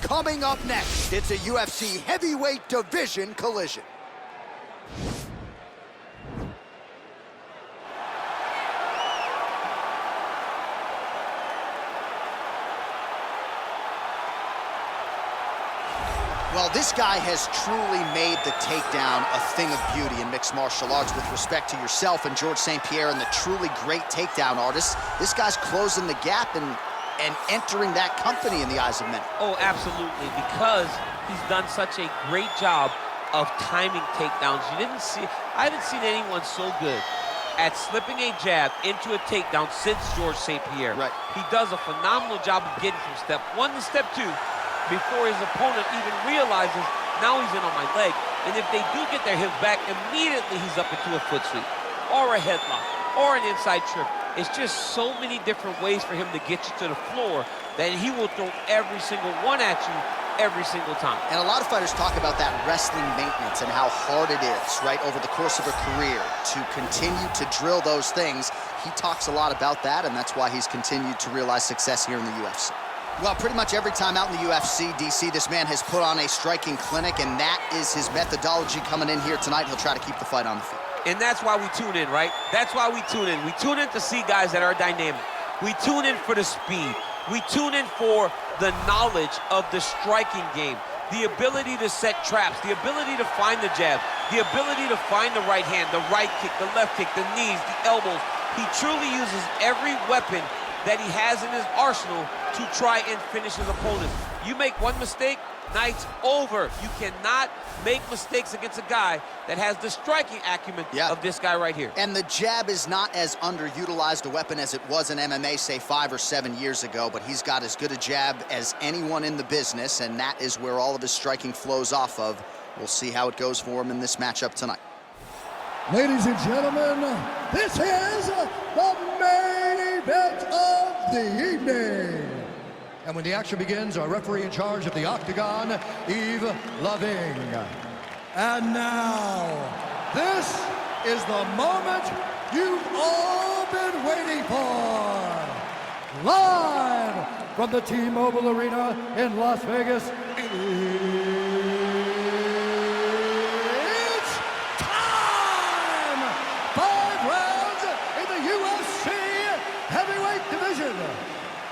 Coming up next, it's a UFC heavyweight division collision. Well, this guy has truly made the takedown a thing of beauty in mixed martial arts with respect to yourself and George St. Pierre and the truly great takedown artists. This guy's closing the gap and entering that company in the eyes of many. Oh, absolutely, because he's done such a great job of timing takedowns. I haven't seen anyone so good at slipping a jab into a takedown since George St. Pierre. Right. He does a phenomenal job of getting from step one to step two before his opponent even realizes now he's in on my leg. And if they do get their hips back, immediately he's up into a foot sweep or a headlock or an inside trip. It's just so many different ways for him to get you to the floor that he will throw every single one at you every single time. And a lot of fighters talk about that wrestling maintenance and how hard it is, right, over the course of a career to continue to drill those things. He talks a lot about that, and that's why he's continued to realize success here in the UFC. Well, pretty much every time out in the UFC, DC, this man has put on a striking clinic, and that is his methodology coming in here tonight. He'll try to keep the fight on the field. And that's why we tune in, right? That's why we tune in. We tune in to see guys that are dynamic. We tune in for the speed. We tune in for the knowledge of the striking game, the ability to set traps, the ability to find the jab, the ability to find the right hand, the right kick, the left kick, the knees, the elbows. He truly uses every weapon that he has in his arsenal to try and finish his opponent. You make one mistake, night's over. You cannot make mistakes against a guy that has the striking acumen of this guy right here. And the jab is not as underutilized a weapon as it was in MMA, say 5 or 7 years ago, but he's got as good a jab as anyone in the business, and that is where all of his striking flows off of. We'll see how it goes for him in this matchup tonight. Ladies and gentlemen, this is the main event of the evening. And when the action begins, our referee in charge of the Octagon, Yves Loving. And now, this is the moment you've all been waiting for. Live from the T-Mobile Arena in Las Vegas, it's time! 5 rounds in the UFC heavyweight division.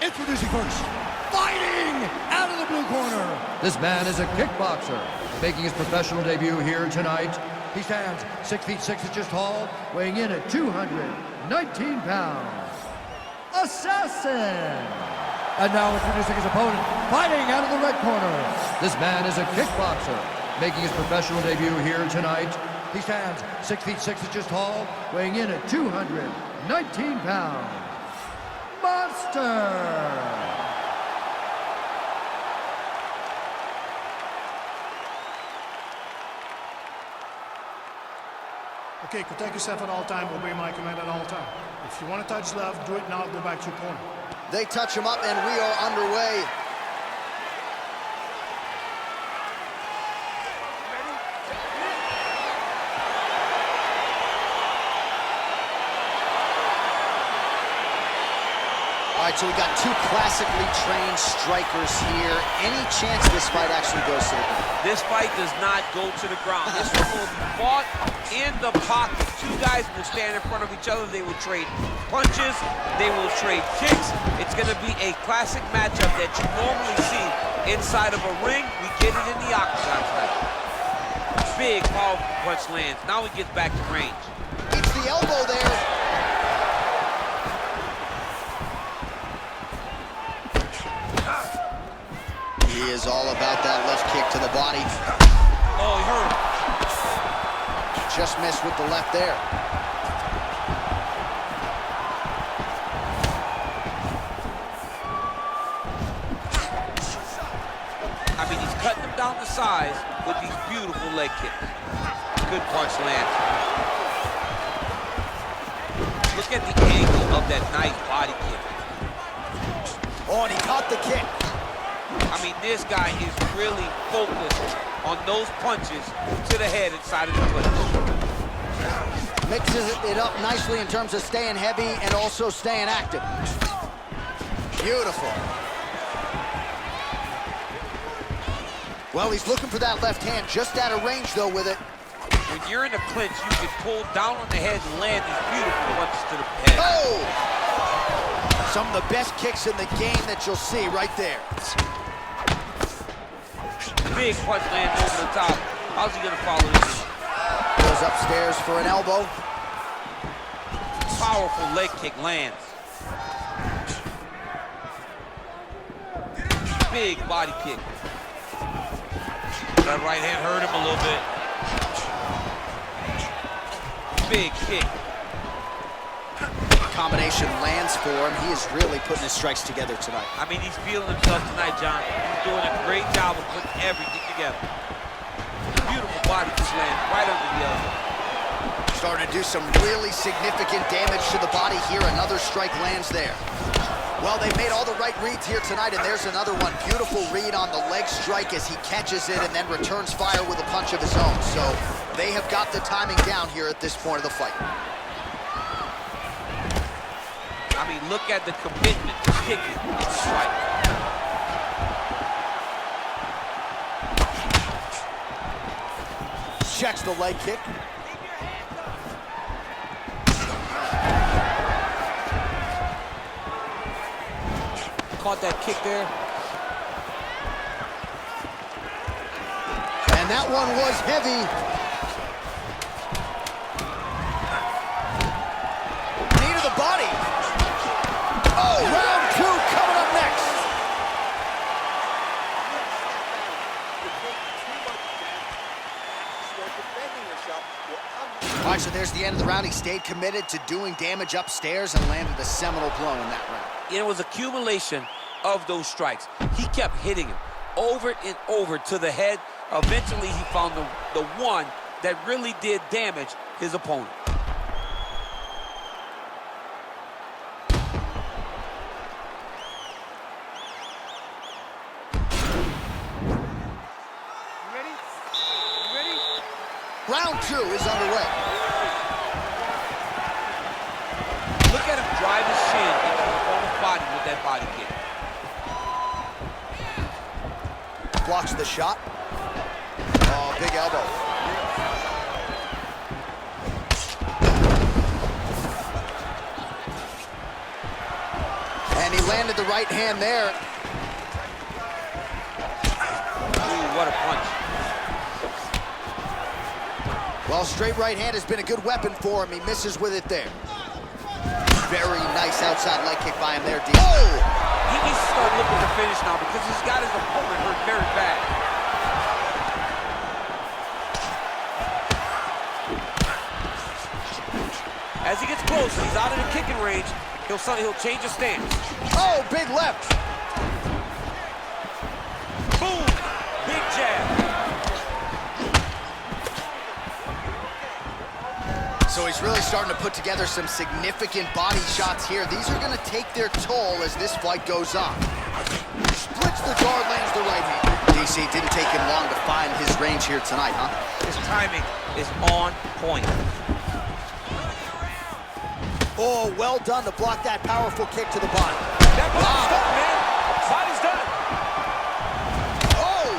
Introducing first, fighting out of the blue corner. This man is a kickboxer, making his professional debut here tonight. He stands 6 feet 6 inches tall, weighing in at 219 pounds. Assassin! And now introducing his opponent, fighting out of the red corner. This man is a kickboxer, making his professional debut here tonight. He stands 6 feet 6 inches tall, weighing in at 219 pounds. Monster! Okay, protect yourself at all time, obey my command at all time. If you want to touch left, do it now, go back to your corner. They touch him up, and we are underway. All right, so we got two classically trained strikers here. Any chance this fight actually goes to the ground? This fight does not go to the ground. This one will be fought in the pocket. Two guys will stand in front of each other. They will trade punches. They will trade kicks. It's going to be a classic matchup that you normally see inside of a ring. We get it in the octagon tonight. Big, powerful punch lands. Now he gets back to range. It's the elbow there. He is all about that left kick to the body. Oh, he hurt him. Just missed with the left there. I mean, he's cutting them down to size with these beautiful leg kicks. Good punch lands. Look at the angle of that nice body kick. Oh, and he caught the kick. I mean, this guy is really focused on those punches to the head inside of the clinch. Mixes it up nicely in terms of staying heavy and also staying active. Beautiful. Well, he's looking for that left hand, just out of range, though, with it. When you're in a clinch, you can pull down on the head and land these beautiful punches to the head. Oh! Some of the best kicks in the game that you'll see right there. Big punch lands over the top. How's he gonna follow this? Goes upstairs for an elbow. Powerful leg kick lands. Big body kick. That right hand hurt him a little bit. Big kick. Combination lands for him. He is really putting his strikes together tonight. I mean, he's feeling himself tonight, John. He's doing a great job of putting everything together. Beautiful body kick lands right under the elbow. Starting to do some really significant damage to the body here. Another strike lands there. Well, they've made all the right reads here tonight, and there's another one. Beautiful read on the leg strike as he catches it and then returns fire with a punch of his own. So they have got the timing down here at this point of the fight. I mean, look at the commitment to kicking and striking. Checks the leg kick. Caught that kick there. And that one was heavy. Knee to the body. Oh, round two coming up next. All right, so there's the end of the round. He stayed committed to doing damage upstairs and landed a seminal blow in that round. It was accumulation of those strikes. He kept hitting him over and over to the head. Eventually, he found the one that really did damage his opponent. You ready? You ready? Round two is underway. Look at him drive his shin into his opponent's body with that body kick. Blocks the shot. Oh, big elbow. And he landed the right hand there. Ooh, what a punch. Well, straight right hand has been a good weapon for him. He misses with it there. Very nice outside leg kick by him there, D. Oh! He needs to start looking to finish now because he's got his opponent hurt very bad. As he gets close, he's out of the kicking range. He'll change his stance. Oh, big left. Boom! Big jab. So he's really starting to put together some significant body shots here. These are going to take their toll as this fight goes on. Splits the guard, lands the right hand. DC, didn't take him long to find his range here tonight, huh? His timing is on point. Oh, well done to block that powerful kick to the body. That body's done, man. Body's done. Oh!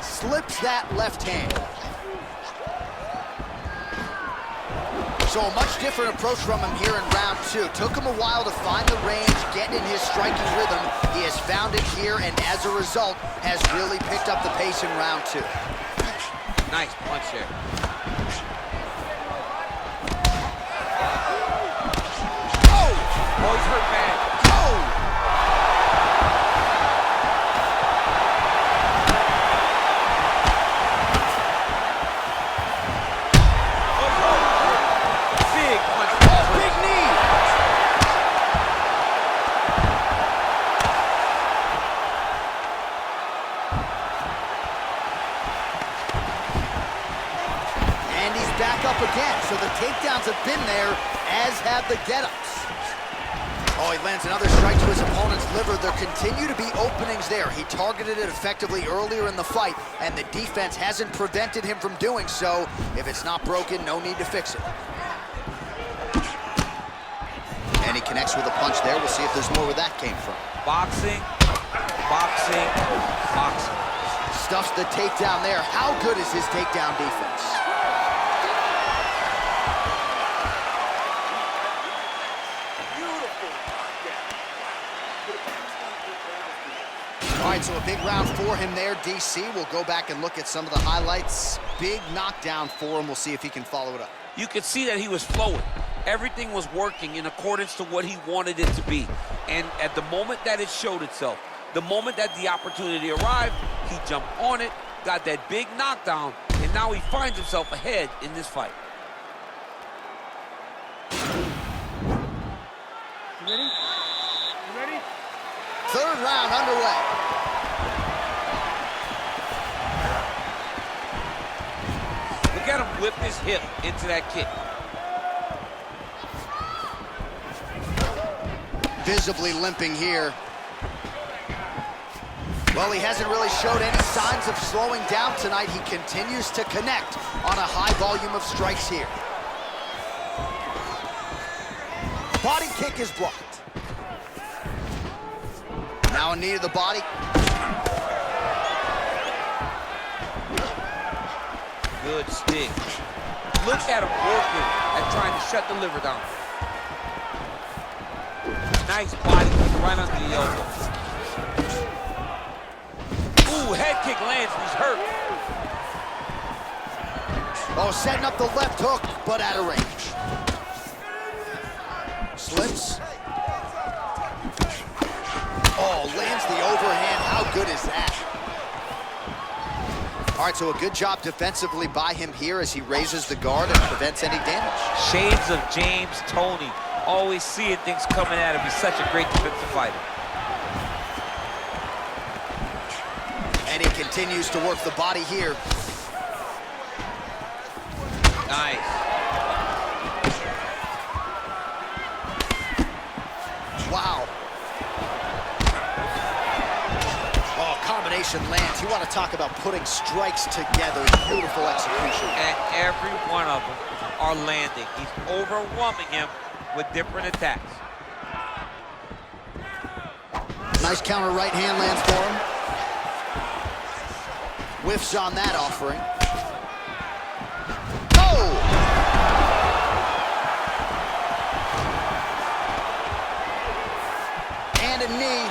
Slips that left hand. So a much different approach from him here in round two. Took him a while to find the range, get in his striking rhythm. He has found it here, and as a result, has really picked up the pace in round two. Nice punch there. Oh! Oh, he's hurt bad. Oh! Big punch. Oh, big knee! And he's back up again. So the takedowns have been there, as have the get-ups. Oh, he lands another strike to his opponent's liver. There continue to be openings there. He targeted it effectively earlier in the fight, and the defense hasn't prevented him from doing so. If it's not broken, no need to fix it. And he connects with a punch there. We'll see if there's more where that came from. Boxing, boxing, boxing. Stuffs the takedown there. How good is his takedown defense? All right, so a big round for him there, DC. We'll go back and look at some of the highlights. Big knockdown for him. We'll see if he can follow it up. You could see that he was flowing. Everything was working in accordance to what he wanted it to be. And at the moment that it showed itself, the moment that the opportunity arrived, he jumped on it, got that big knockdown, and now he finds himself ahead in this fight. You ready? You ready? Third round underway. Look at him whip his hip into that kick. Visibly limping here. Well, he hasn't really showed any signs of slowing down tonight. He continues to connect on a high volume of strikes here. Body kick is blocked. Now a knee to the body. Good stick. Look at him working at trying to shut the liver down. Nice body kick right under the elbow. Ooh, head kick lands and he's hurt. Oh, setting up the left hook, but out of range. Slips. Oh, lands the overhand. How good is that? All right, so a good job defensively by him here as he raises the guard and prevents any damage. Shades of James Toney. Always seeing things coming at him. He's such a great defensive fighter. And he continues to work the body here. Nice. Wow. Oh, combination lands. You want to talk about putting strikes together. Beautiful execution. And every one of them are landing. He's overwhelming him with different attacks. Nice counter right hand lands for him. Whiffs on that offering. Oh! And a knee.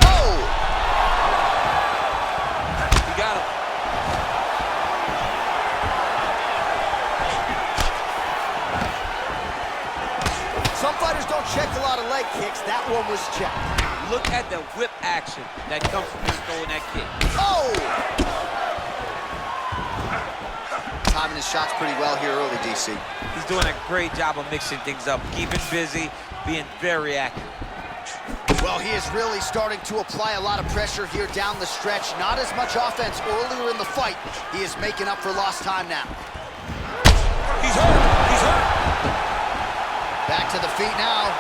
Oh! You got him. Some fighters don't check a lot of leg kicks. That one was checked. Look at the whip action that comes from him throwing that kick. Oh! Timing his shots pretty well here early, DC. He's doing a great job of mixing things up, keeping busy, being very active. Well, he is really starting to apply a lot of pressure here down the stretch. Not as much offense earlier in the fight. He is making up for lost time now. He's hurt. He's hurt. Back to the feet now.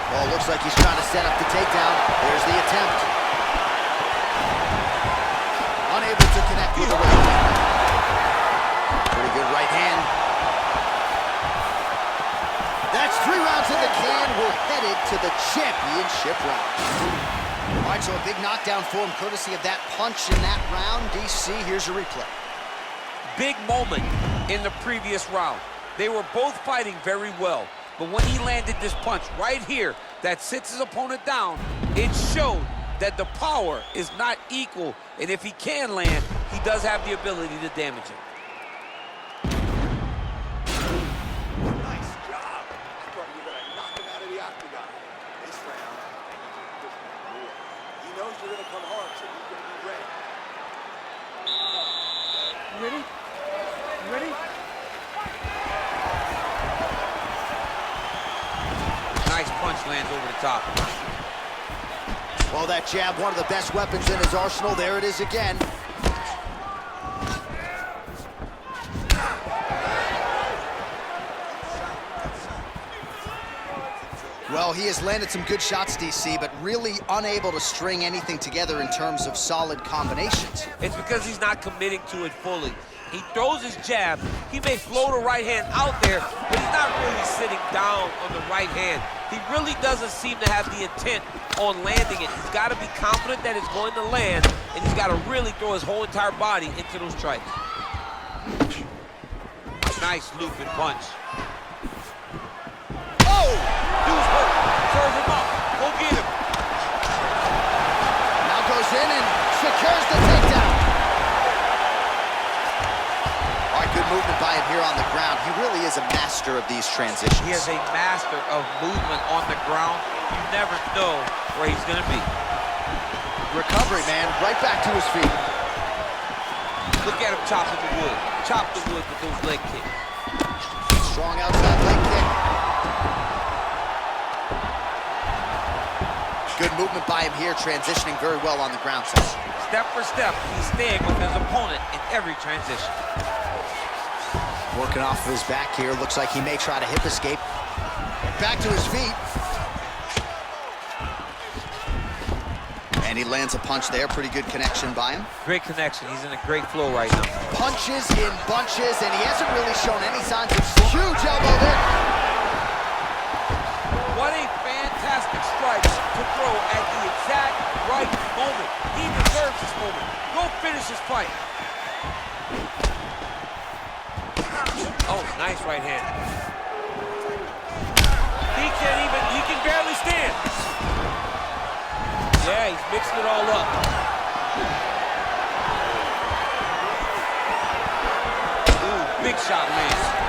Well, looks like he's trying to set up the takedown. There's the attempt. Unable to connect with the right hand. Pretty good right hand. That's 3 rounds in the can. We're headed to the championship round. All right, so a big knockdown for him, courtesy of that punch in that round. DC, here's your replay. Big moment in the previous round. They were both fighting very well, but when he landed this punch right here that sits his opponent down, it showed that the power is not equal, and if he can land, he does have the ability to damage him. Nice job. I thought you were going to knock him out of the octagon. This round, he knows you're going to come hard, so he's going to be ready. You ready? You ready? Nice punch lands over the top. Well, that jab, one of the best weapons in his arsenal. There it is again. Well, he has landed some good shots, DC, but really unable to string anything together in terms of solid combinations. It's because he's not committing to it fully. He throws his jab. He may float a right hand out there, but he's not really sitting down on the right hand. He really doesn't seem to have the intent on landing it. He's got to be confident that it's going to land, and he's got to really throw his whole entire body into those strikes. Nice looping punch. Oh! Dude's hurt. Serve him up. Go get him. Now goes in and secures the takedown. All right, good movement by him here on the ground. He really is a master of these transitions. He is a master of movement on the ground. You never know where he's going to be. Recovery, man. Right back to his feet. Look at him chopping the wood. Chop the wood with those leg kicks. Strong outside leg kick. Good movement by him here, transitioning very well on the ground. Step for step, he's staying with his opponent in every transition. Working off of his back here. Looks like he may try to hip escape. Back to his feet. And he lands a punch there. Pretty good connection by him. Great connection. He's in a great flow right now. Punches in bunches, and he hasn't really shown any signs of huge elbow there. What a fantastic strike to throw at the exact right moment. He deserves this moment. Go finish his fight. Oh, nice right hand. He can barely stand. Yeah, he's mixing it all up. Ooh, big shot lands.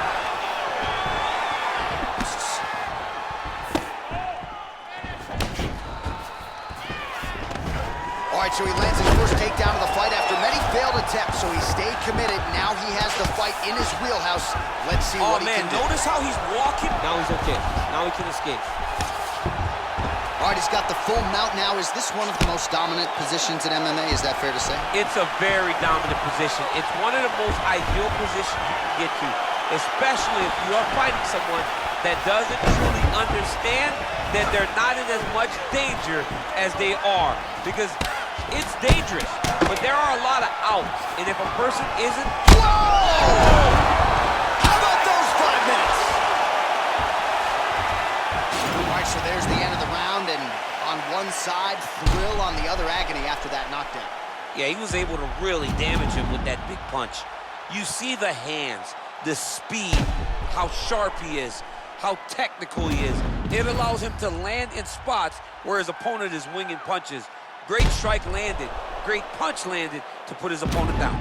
All right, so he lands his first takedown of the fight after many failed attempts, so he stayed committed. Now he has the fight in his wheelhouse. Let's see what he can do. Notice how he's walking. Now he's okay. Now he can escape. All right, he's got the full mount now. Is this one of the most dominant positions in MMA? Is that fair to say? It's a very dominant position. It's one of the most ideal positions you can get to, especially if you are fighting someone that doesn't truly understand that they're not in as much danger as they are. Because it's dangerous, but there are a lot of outs. And if a person isn't... Whoa! How about those 5 minutes? All right, so there's the end of the round, and on one side, thrill, on the other, agony after that knockdown. Yeah, he was able to really damage him with that big punch. You see the hands, the speed, how sharp he is, how technical he is. It allows him to land in spots where his opponent is winging punches. Great strike landed, great punch landed to put his opponent down.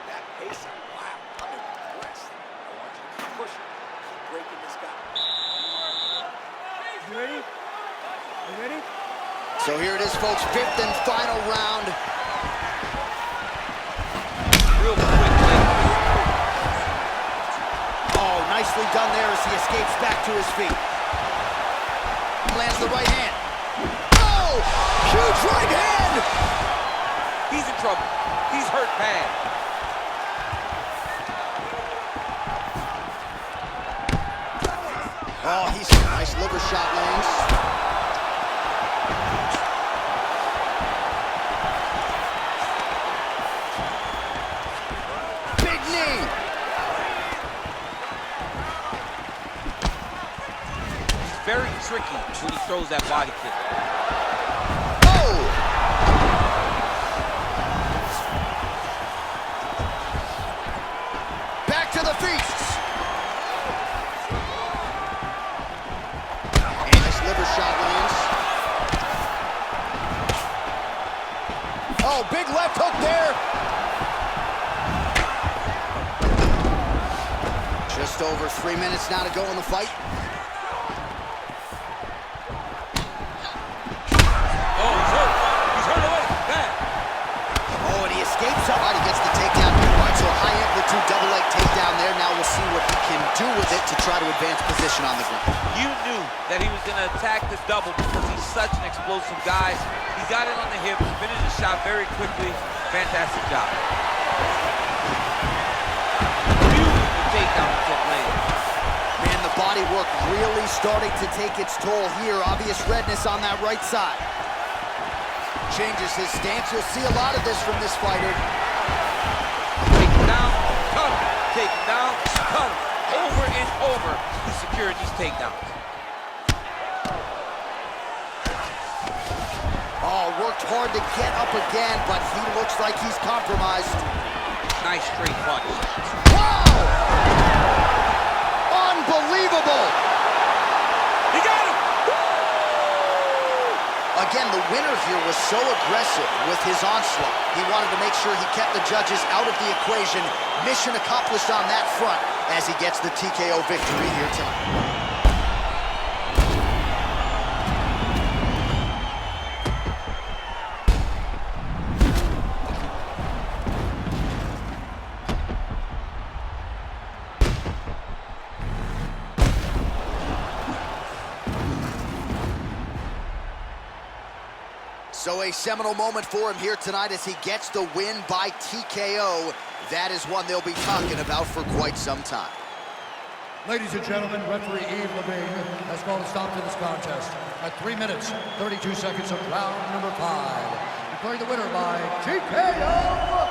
That pace, wow, I'm impressed. I want you to keep pushing, keep breaking this guy. You ready? You ready? So here it is, folks, 5th and final round. Real quick leg. Oh, nicely done there as he escapes back to his feet. Lands the right hand. Oh, huge right hand! He's in trouble. He's hurt bad. Oh, he's a nice liver shot lands. Big knee. Very tricky when he throws that body kick. Oh! Back to the feet. Nice liver shot lands. Oh, big left hook there. Just over 3 minutes now to go in the fight. Escapes up. All right, he gets the takedown. All right, so a high amplitude double leg takedown there. Now we'll see what he can do with it to try to advance position on the ground. You knew that he was going to attack this double because he's such an explosive guy. He got it on the hip, finished the shot very quickly. Fantastic job. Beautiful takedown to lane. Man, the body work really starting to take its toll here. Obvious redness on that right side. Changes his stance. You'll see a lot of this from this fighter. Take him down, cut him. Take him down, cut him. Over and over, he's securing these takedowns. Oh, worked hard to get up again, but he looks like he's compromised. Nice straight punch. Wow! Unbelievable! He got him! Again, the winner here was so aggressive with his onslaught. He wanted to make sure he kept the judges out of the equation. Mission accomplished on that front as he gets the TKO victory here tonight. So a seminal moment for him here tonight as he gets the win by TKO. That is one they'll be talking about for quite some time. Ladies and gentlemen, referee Yves Levine has called a stop to this contest at 3 minutes, 32 seconds of round number 5. Declaring the winner by TKO.